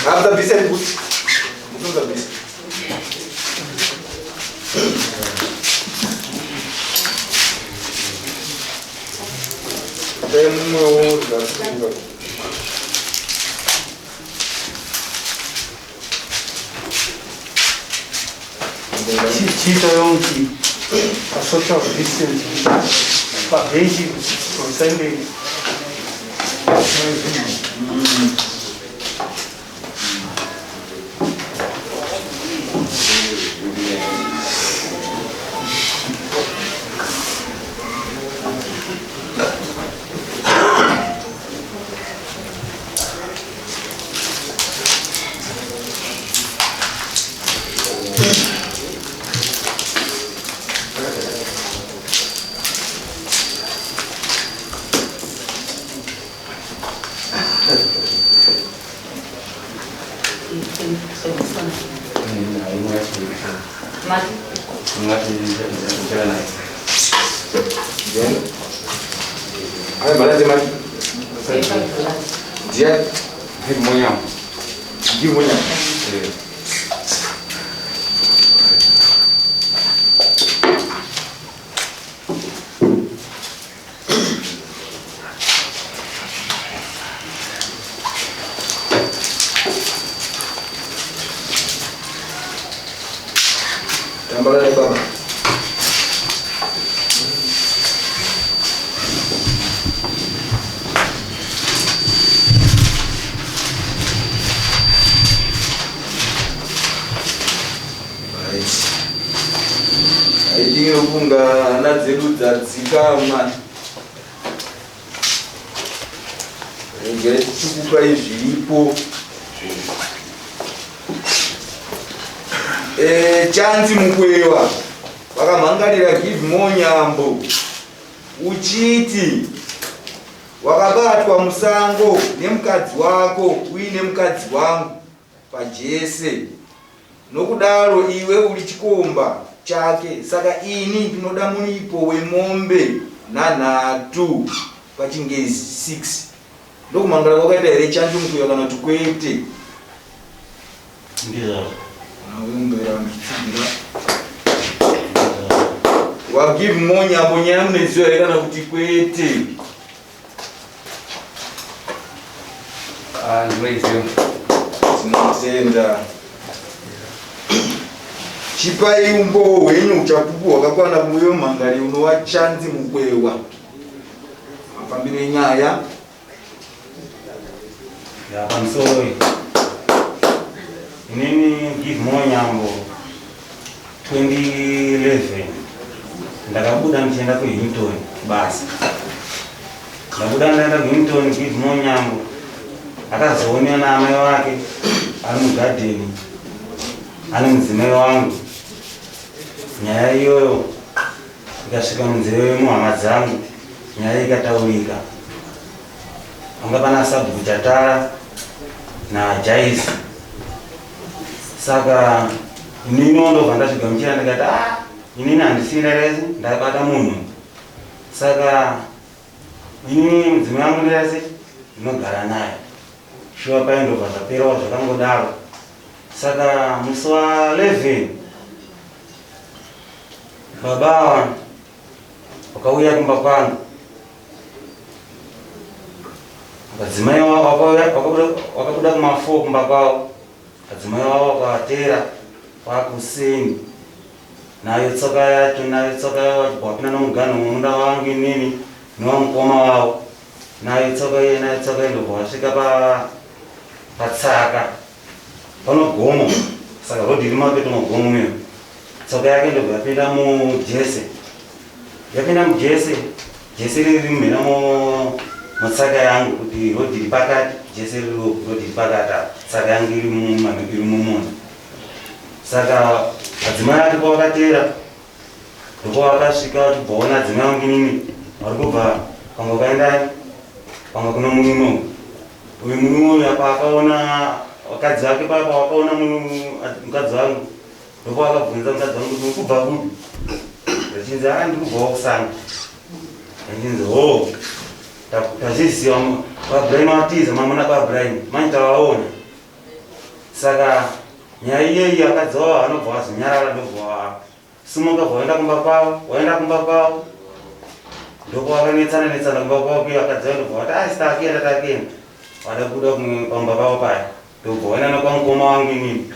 After this, I put. a social distance, but basic concerning chanzi mukwewa wakamangalira give monyambo uchiti wakabatwa musango nemukadzi wako uine mukadzi wangu pajese nokudaro iwe uri chikomba chake saka ini ndinoda munipo wemombe nanhatu pachingezi 6 ndokumangala kwakaita here chanzi mukwewa kana kuti kwete wagive monyambo nyaya muneziwa here kana kuti kwete tinotenda chipai umbo hwenyu uchapupu hwakakwana muyo mhangari unowa chanzi mukwewa mafambire nyaya pamusoro inini give monyambo 2011 ndakabuda ndichienda kuHilton basa ndabuda ndaenda kuHilton give monyambo akazoonea naamai wake ari mugadheni ane mudzimai wangu nyaya iyoyo ikasvika munzeve wemuhama dzangu nyaya ikataurika anga pana sabhuku chatara najaisi saka inini ndobva ndasvika muchira ndikati inini handisina rese ndabata munhu saka inini mudzimai wangu rese ndinogara naye shuwa paindobva zvaperawo zvakangodaro saka musi wa11 baba wakauya kumba kwangu madzimai wakabuda kuma4 kumba kwavo madzimai wavo wakavatera kwakuseni nayo tsoka yacho nayo tsoka wapinda nomugano mumunda wangu inini nowamukoma wavo nayo tsoka iye nayo tsoka indobva wasvika patsaka panogomo saka rodhi riri mapeto magomo meyo tsoka yake ndobva yapinda mujese jese riri mumhena mutsaka yangu kuti rodhi riri pakati jese rodhi riri pakati tsaka yangu iri mumunda saka adzimai ake pawakatera ndoko wakasvika uchibvaona adzimai wangu inini vari kubva pamwe kaendani pamwe kuno murume uyu murume uyu apa akaona wakadzi wake papa wakaona mukadzi wangu ndoko wakabvunza mukadzi wangu kuti urikubva kupi ndichinzi ndikubvawo kusanga ndichinzi tazviziva vabrain watiza mamuna babrain manje tavaona Saka nyaya iyeyi akadzawo anobva azonyarara ndobva simuka vaenda kumba kwavo ndoko akanetsana kumba kwavo kuyo akadzawo ndobva vati takienda vada kuda pamba pavo paya ndobva vaenda nekwamukoma wangu inini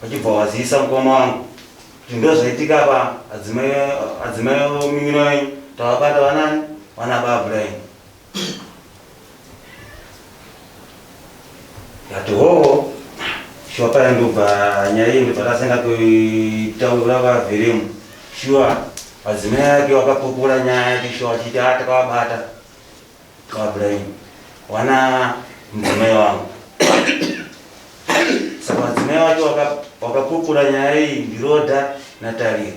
vachibva vazivisa mukoma wangu kuti ndozvaitika pa adzimai mimino tavabata vanani vana vaAbraham. Yati hoho shuwa paya ndobva nyaya iyi ndobva tasaenda kuitaurira vaVheremu shuwa adzimai ake wakapupura nyaya yake shuwa achiti takavabata vaAbraham wana mudzimai wangu. Saka madzimai wacho wakapupura nyaya iyi ndiRodha naTarira.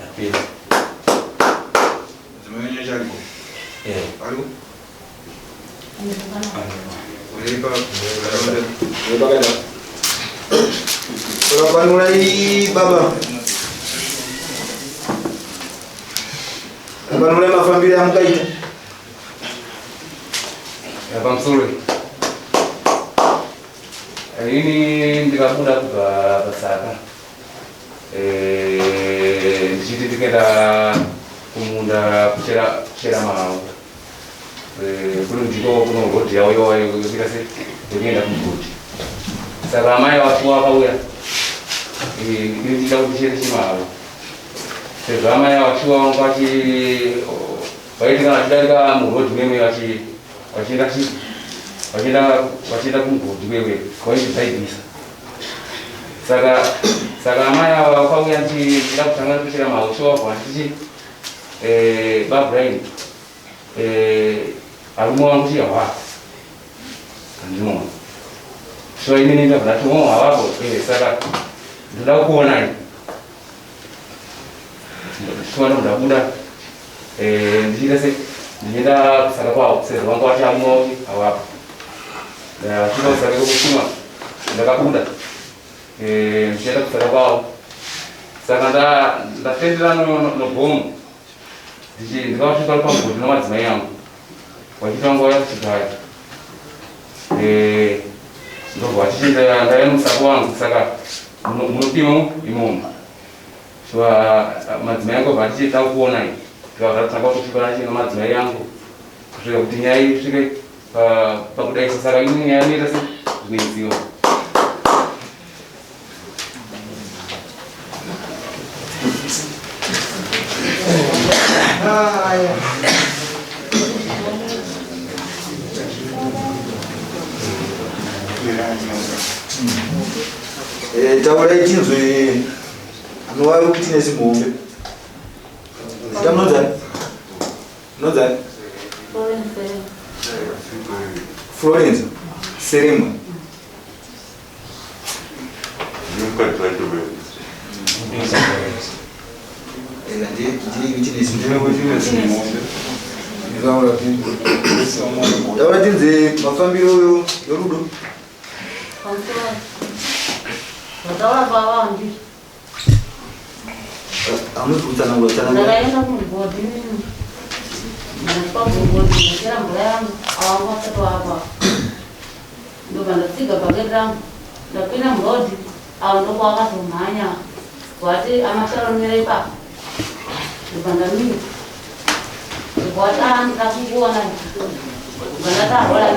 Yapera. Madzimai wenyu charipo? Aripo? Panulai baba. Panulai mafambiro amukaita. Pamusoro ini ndikabuda kubva pasaka ndichiti ndikaenda kumunda kuchera mahangu kune ndiko kuno rodhi yavo yokuita sekuenda kumugodi. Saka amai vafuwa vakauya ndichida kuti chere chimahavo sezvo amai vachiwa vangu vaiti kana vachidarika murodhi meme vachienda kumugodi wewe kwaizvidzaibvisa. Saka amai ava vakauya ndichida kutanga kuchera mahausi wabva ndichiti vaAbraham arume wangu chiyawa andinoona shuwa inini ndabva ndati havapo. Saka ndoda kuonai shuwa ndobva ndabuda ndichiita se ndichienda kusaka kwavo sezvo vanga vati arume wangu havapo. Ndasvika kusaka kwekufuma ndakabuda ndichienda kusaka kwavo. Saka ndatendera nobhomu ndikasvika pamugodi namadzimai angu vachiti vanga vaya kuchigaya ndobva vachichienda ndaya musako wangu. Saka munopima imomo shuwa madzimai angu obva atichida kuonai ndikabva tatanga kutosvika nachina madzimai angu kusvika kuti nyaya isvike pakudaisa. Saka ini nyaya inoita sezvinoiziva. Taurai chinzwi anova kuti nezimhombe zita munonzani? Florence Seremwe. Taura tinze mafambiro yorudo. Taura baba ndi. Amukutana ngotana. Ndakaenda kumugodi mimi. Ndakapa kumugodi ndikera mvura yangu awangosatu apa. Ndobva ndatsiga bhaketi rangu ndapinda murodhi awo ndoko akatomhanya wati amasharo mire ipapo ndobva ndamira ndobva wati ndida kukuona ndobva ndatarwara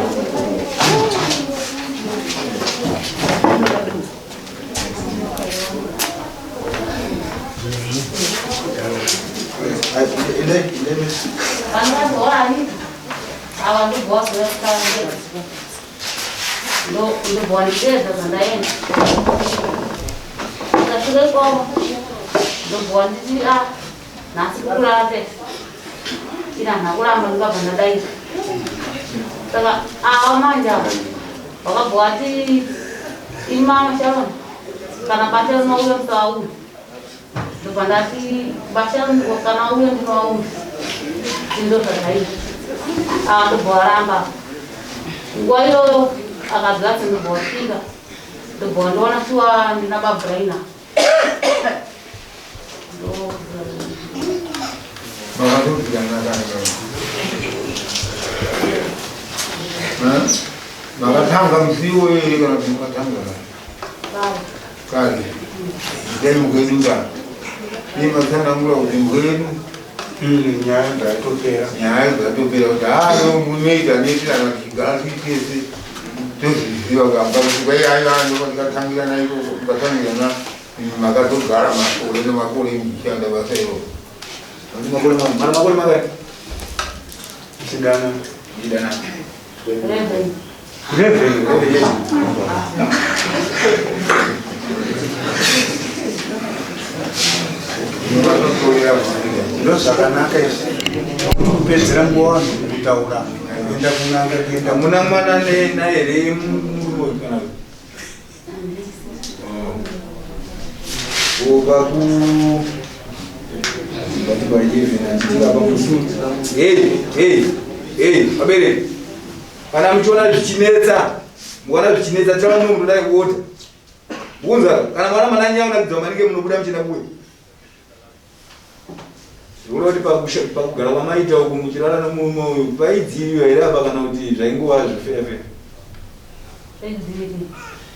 vanazorani ava ndobva wazoyakutaangera ndobva wanditeedza zvandaenda ndasvika ikoko ndobva wanditi nhasi kukurara pese ina nhakuramba ndingabva ndadaira. Saka ava manje ava vakabva vati imama Sharon kana bata rinouya musavauya ndobva ndati Basharon kana auya ndinouya indo zvadzaita ava ndobva varamba. Nguva iyoyo akadzati ndobva wasvika ndobva wandiona shuwa ndina babraina makatanga mziwo ere kana kuti makatanga kale deni mugweduka ni makatangura kuti mgwedu nyaya ndatopera kuti munoita netirana chigazi kese toziziva kamba kuti kwaiaivando kwatikatangira naiko tikatangirana makatogara makore nemakore muchishanda basa iro makore makati chidana 11. ndozvakanaka kupedzera nguva kutaura enda kunanga kuenda muna mwana naere murume kana oba ku abere kana muchiona zvichinetsa muona zvichinetsa taura munhu dai kuota bunza kana mwana mananya unakidza maninge munobuda muchina buya zvinoti pakugara kwamaita uku muchirara nomumwe paidziviwa here apa kana kuti zvaingova zvifefe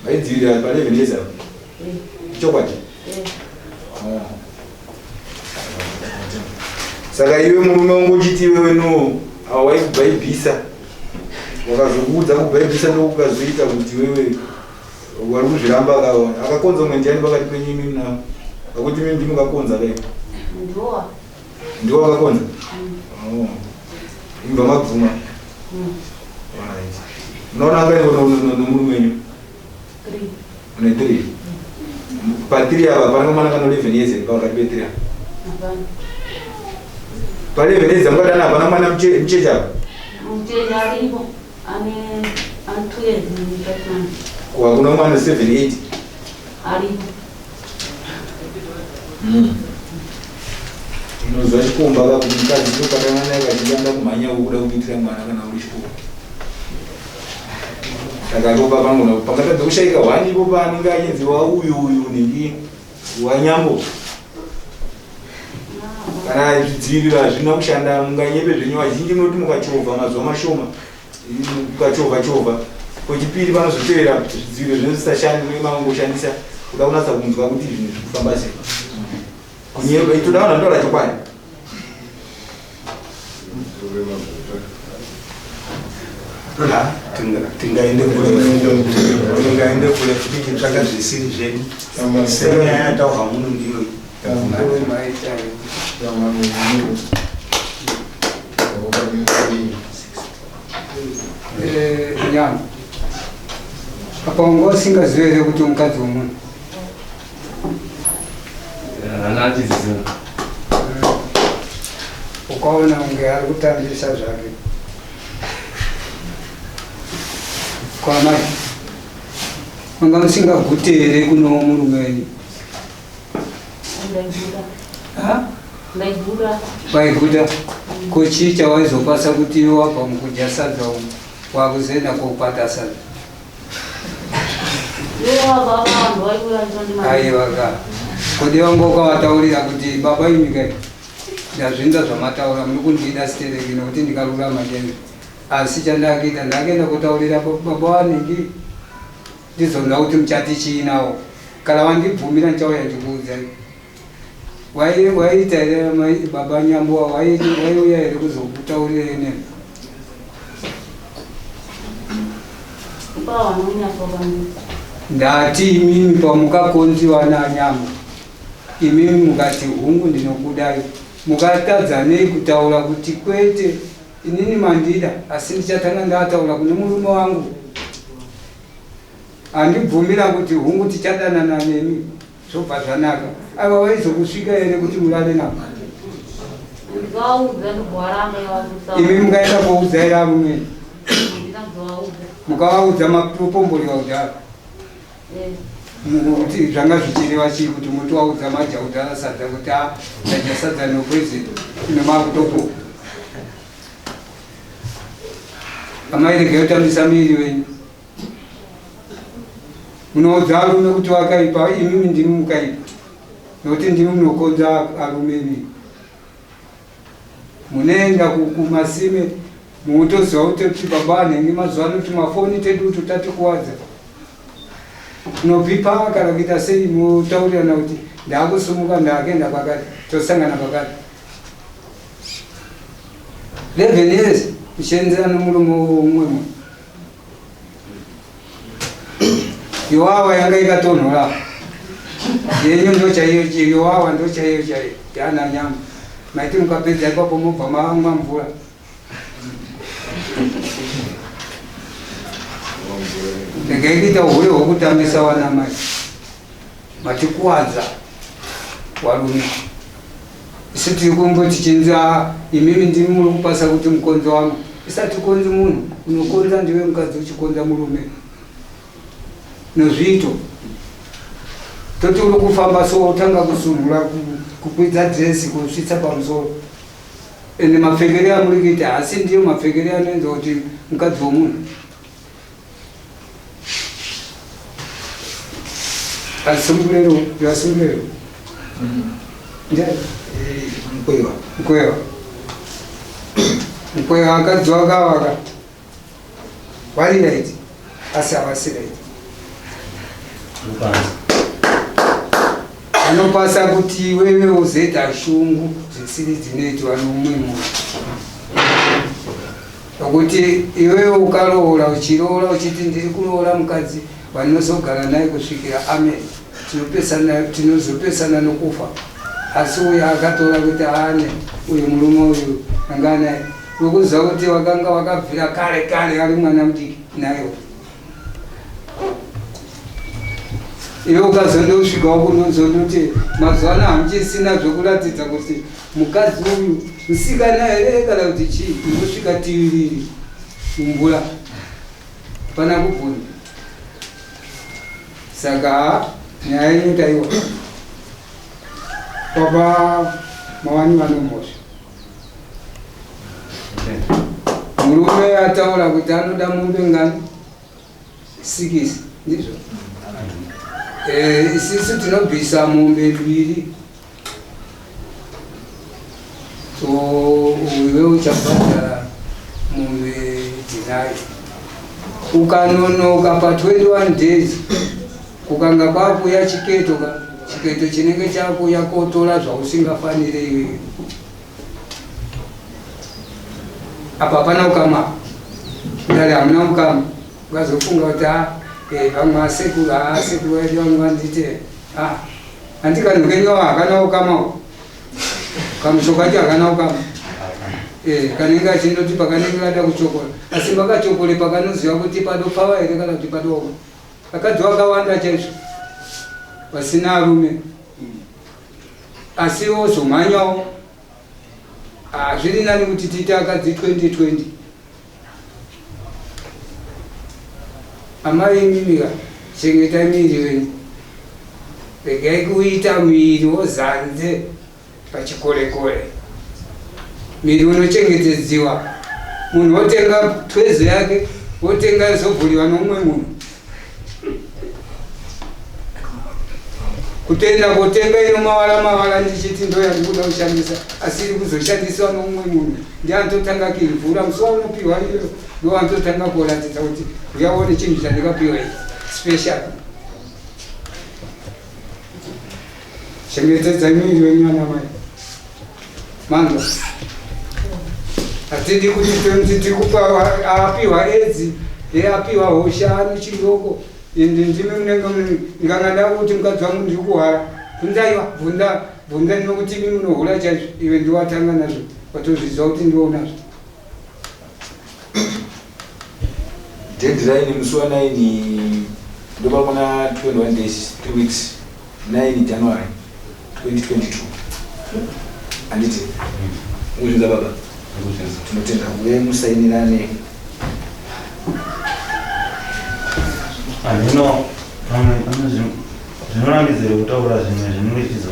vaidzivirira pa 11 years apa chokwadi saka iwe murume ungochiti iwewe no hawaikubhaibhisa wakazokuudza kubhaibhisa ndokukazoita kuti wewe wari kuzviramba akakonza umwe ndiani pakati penyu imi navo akuti mimi ndimukakonza kai ndiwo akakonza imba makubvuma munaona angaiko nomurume wenyu une 3 pa3 ava pananga mwana kana 11 years pakati pe3 pa 11 years amukadana hapana mwana mucheche apa wakuna mwana 7-8 inozva chikomba kakuti mukadzi topatana kachitanda kumhanya ukuda kuitira mwana kana uri chikoro saka ropa pangona pangatadza kushaika hwani ipo paanenge achinziwa uyu ningii wanyambo kana zvidziviriro hazvina kushanda munganyepe zvenyu vazhinji munoti mukachovha mazuva mashoma mukachovha kwechipiri panozotevera zvidziviriro zvinozisashandi uye mangoshandisa kuda kunatsa kunzwa kuti zvinhu zviri kufamba sei kunyepa itoda vanhu vanotaura chokwadi tingaende kule futi chitsvaka zvisiri zvedu senyaya yataurwa muno ndiyo nyama apa unga usingazivi here kuti mukadzi womunhu anachiziva ukaona unge ari kutambisa zvake kwamai manga musingaguti here kuno murume wenyu waiguta kochii chawaizopasa kuti iwe wabva mukudya sadza umu wakuzoenda kokwata sadza aiwaka kodi wangu ukavataurira kuti baba imika ndazvinza zvamataura muri kundida sitereki nokuti ndikarurama chenzi asi chandakaita ndakaenda kutaurira baba wanhingi ndizonzwa kuti muchati chii nawo kana wandibvumira ndichauya ndikuudzai waiita here baba nyambowa waiuya here kuzokutaurire nemi ndati imimi pamukakonziwa nanyama imimi mukati hungu ndinokudai mukatadza nei kutaura kuti kwete inini mandida asi ndichatanga ndataura kune murume wangu handibvumira kuti hungu tichadanana nemi zvobva zvanaka ava waizokusvika here kuti murare navo imi mukaenda koudzaira varume mukavaudza mapomboriwa kudhara kuti zvanga zvichireva chii kuti muti waudza majaudha asadza kuti dadya sadza nokwezi nemakutopo amairege kutambisa miri wenyu munoudza arume kuti wakaipa imimi ndimi mukaipa nokuti ndimi munokodza arume imi munoenda kumasime mutoziva kuti baba anenge mazuva ano kuti mafoni tedu tutatikuwadza nobvipa kana kuita sei mutaurirana kuti ndakusumuka ndakenda pakati tosangana pakati 11 years kushenzera nomulomo umwemwe yowawa yanga ikatonhora yenyu ndo chaiyo yowawa ndo chaiyo yana nyama maiti mukapedza ipapo mubva mamwa mvura ndingaikita hure hwekutambisa wana mai matikuwadza warume isu tiri kumbotichinza imimi ndimi muri kupasa kuti mukonzo wangu isati konzi munhu unokonza ndiwe mukadzi uchikonza murume nozviito toti uri kufamba so utanga kusunhura kukwidza dresi kusvitsa pamusoro ende mapfekere amuri kuita asi ndiyo mapfekere anoenza kuti mukadzi womunhu asungulero yasungulero mkwewa akadzi wakawaka wariraiti asi havasiraiti anopasa kuti wewe uzoita shungu dzisiri dzinoitwa nomumwe munhu nokuti iwewe ukaroora uchiroora uchiti ndiri kuroora mukadzi vanozogara naye kusvikira amen tinozopesana nokufa asi uyu akatora kuti ane uyu murume uyu anga naye ukuziva kuti wakanga wakabvira kare kare ari mwana mudiki nayo iwe ukazondosvikawo kunozondoti mazuva ano hamuchisina zvokuratidza kuti mukadzi uyu musikana here kana kuti chii inosvika tiviriri mumvura pana kubvunza saka nyaya inotaiwa baba mawani vanomosha murume ataura kuti anoda mombe ngani 6 ndizvo isisu tinobvisa mombe 2 so iwe uchabhadhara mombe 9 ukanonoka pa 21 days kukanga kwakuya chiketo chinenge chakuya kotora zvausingafanire iwewe apa pana ukama kudari hamuna ukama ukazofunga kuti vamwe asekuru vedu vamwe vandite handikanokenyawo hakana ukamawo kamushokati hakana ukama kanenge achindoti pakanenge kada kuchokora asi makachokore pakanoziva kuti padopfava here kana kuti padooma akadzi wakawanda chaizvo pasina arume asi wozomhanyawo zviri nani kuti tiite akadzi 2020 amai mimika chengeta miri wenyu regai kuita miri wozanze pachikore-kore miri unochengetedziwa munhu wotenga twezo yake wotenga zobvuriwa nomumwe munhu kutoenda kotenga ino mavara ndichiti ndo yandikuda kushandisa asi iri kuzoshandiswa nomumwe munhu ndianototanga kuivhura musuwa unopiwa iyo ndo anototanga kuratidza kuti uyaone chinhu chandikapiwa special chengetedza miri wenyu ana mai manga hatidi kuti titi kupa apiwa edzi apiwa hosha anochidoko ende ndimi munenge ngangada kuti mukadzi wangu ndiri kuhwara bvundaiwa bvunda nokuti imi munohura chaizvo iwe ndiwatanga nazvo watozviziva kuti ndionazvo deadline musi wa 9 ndoba muna 21 days 3 weeks 9 January 2022 anditi uzvinza baba tinotenda uye musainirane Alino, zvinorambidze kutaura zvimwe zvinoitidza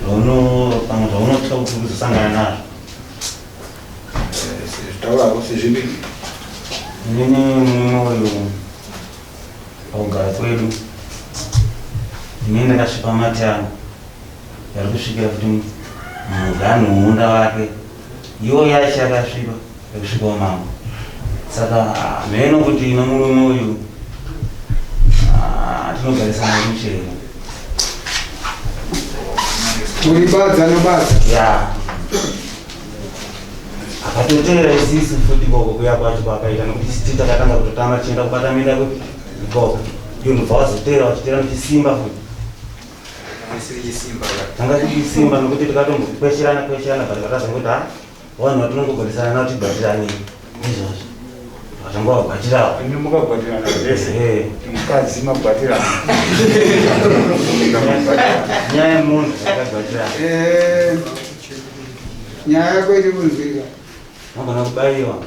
zvaunotya kuti uzosangana nazvo. Zvitaurawo sezvipi? Inini mumwoyo pakugara kwedu inini ndakasvipa mati yangu yari kusvikira kuti muganhu muunda wake iwo yacho yakasvipa ekusvikawo mambo. Saka mheno kuti nomulume uyu tinogarisana kuchero. Mulibadza nobadza. Ya. Akatotera isisu futi koko kuya kwacho kwakaita nokuti chiti takatanga kutotama tichienda kubata minda koko. Yunhu vazotera vachitera muchisimba futi. Tanga tichisimba nokuti tikatombokwecherana bhati katadza kuti vanhu vatinongogarisana navo tibatirane izvozvo. Vatanga vagwatiravo. Imi mukagwatirana zvese. Mukadzi magwatirana. Nyaya yemunhu yakagwatirana. Nyaya yako iri kunzwika. Magona kubayiwa.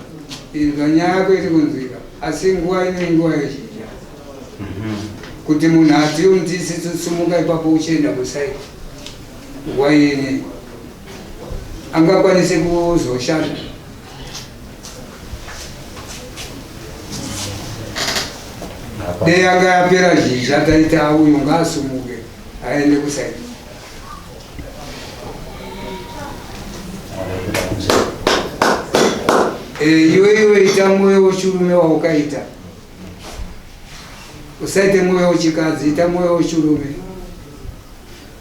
Izva nyaya yako iri kunzwika. Asi nguva ine nguva yezhinji. Kuti munhu atiundisi tusumuka ipapo uchienda kusaiti. Nguva ine angakwanise kuzoshanda. Dei anga yapera zhizha taita uyu ngaasumuke aende kusaiti. Iwe ita mwoyo weshurume waukaita. Usaite mwoyo wechikadzi, ita mwoyo weshurume.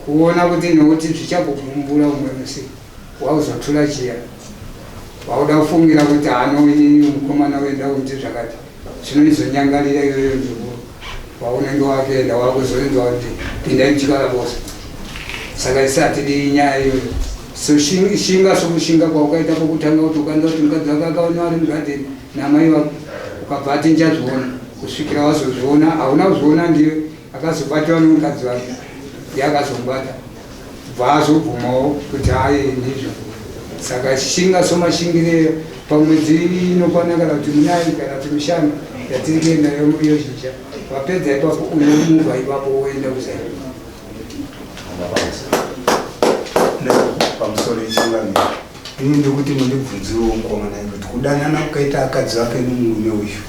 Kuona kuti nokuti zvichakuvumbura umwe musi wauzotula chiya. Wauda kufungira kuti inini mukomana wenda kuti zvakati. Zvinoizonyangarira iyoyo nzvimbo. Waunenge wakaenda wakuzoenzwa kuti pindai muchikarabosa. Saka isati nyaya iyoyo. So shinga sokushinga kwaukaita kwokutanga kuti ukanza kuti mukadzi wako akaona ari mugadheni namai vako ukabva ati ndichazviona kusvikira wazozviona hauna kuzviona ndiye akazobatawo nomukadzi wake ndiye akazombata kubva azobvumawo kuti hai ndizvo. Saka shinga somashingire pamwedzi inokwana kana kuti munayi kana kuti mishanu yatiri kuendayo iyo zhizha wapedza ipapo unomuvha ipapo woenda kusaini. Pamusoro echingami ini ndikuti mundibvunzirewo mukomana kuti kudanana kukaita akadzi vake nomulume uyu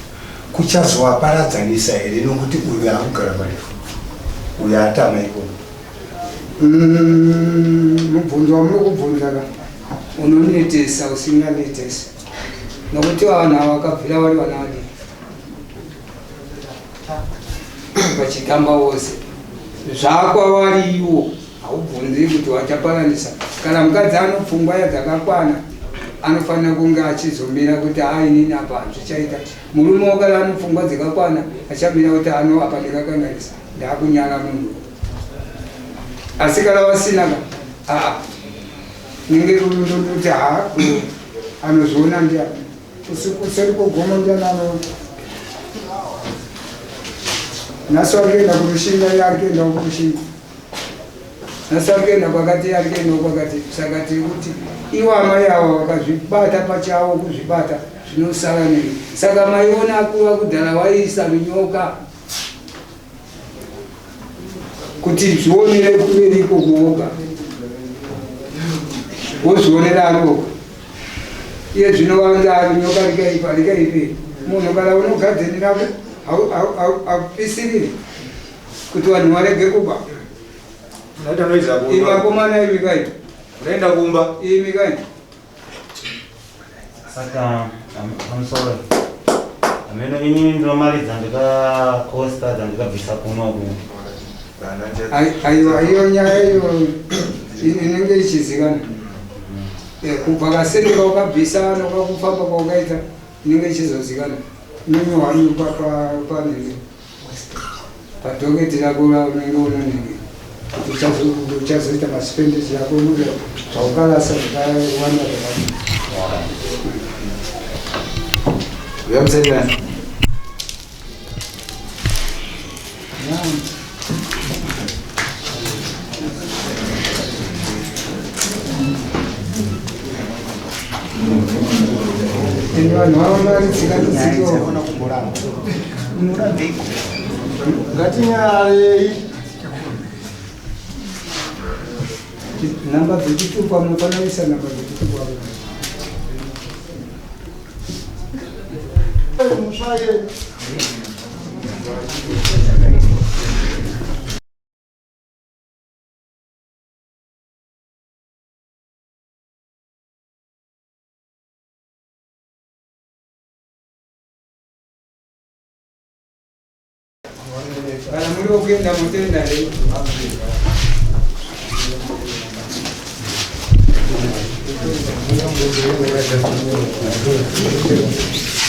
kuchazovaparadzanisa here nokuti uyu akugara parefu uyu atama ikona. Mubvunzo wamunokubvunzaka unonetesa usinganetesa nokuti vanhu ava vakabvira vari vana vadiki vachitamba wose zvakwavari iwo haubvunzi kuti wachaparanisa. Kana mukadzi anopfungwa yadzakakwana anofanira kunge achizomira kuti inini apa zvichaita. Murume wakala anopfungwa dzakakwana achamira kuti apa ndakakanganisa ndakunyara munhu. Asi kana vasinaka ninge rundoti anozoona ndia kuseri kugoma ndianano naso akuenda kurushinga iye arikuenda kurushinga nasakenda kwakati arikuenda kwakati. Saka tiri kuti iwo amai avo vakazvibata pachavo kuzvibata zvinosara nei. Saka maiona akuva kudhara waiisa runyoka kuti zvionere kuveriko kuoka wozvionera aroka iye zvinowanza runyoka rikaipe. Munhu kana unogadheni rako haupisiriri kuti vanhu varege kuba. Ivakomana imikaita unaenda kumba imikaita. Saka pamusoro ameno inini ndinomaridza ndikakosta dzandikabvisa kuno aiwa iyo nyaya iyo inenge ichizikana kubva kasendeka ukabvisa nokakufamba kwaukaita inenge ichizozikana. Inonyohwani panenge padhoketi rako unenge unonenge uchazoita masipendezi yako zvaukarasa zvakawanda uyamsendana vanhu vavanaritsika ngatinyarei namba dzechitupa munofanira namba dzechitupa kana muri okugenda mutenda le Thank you.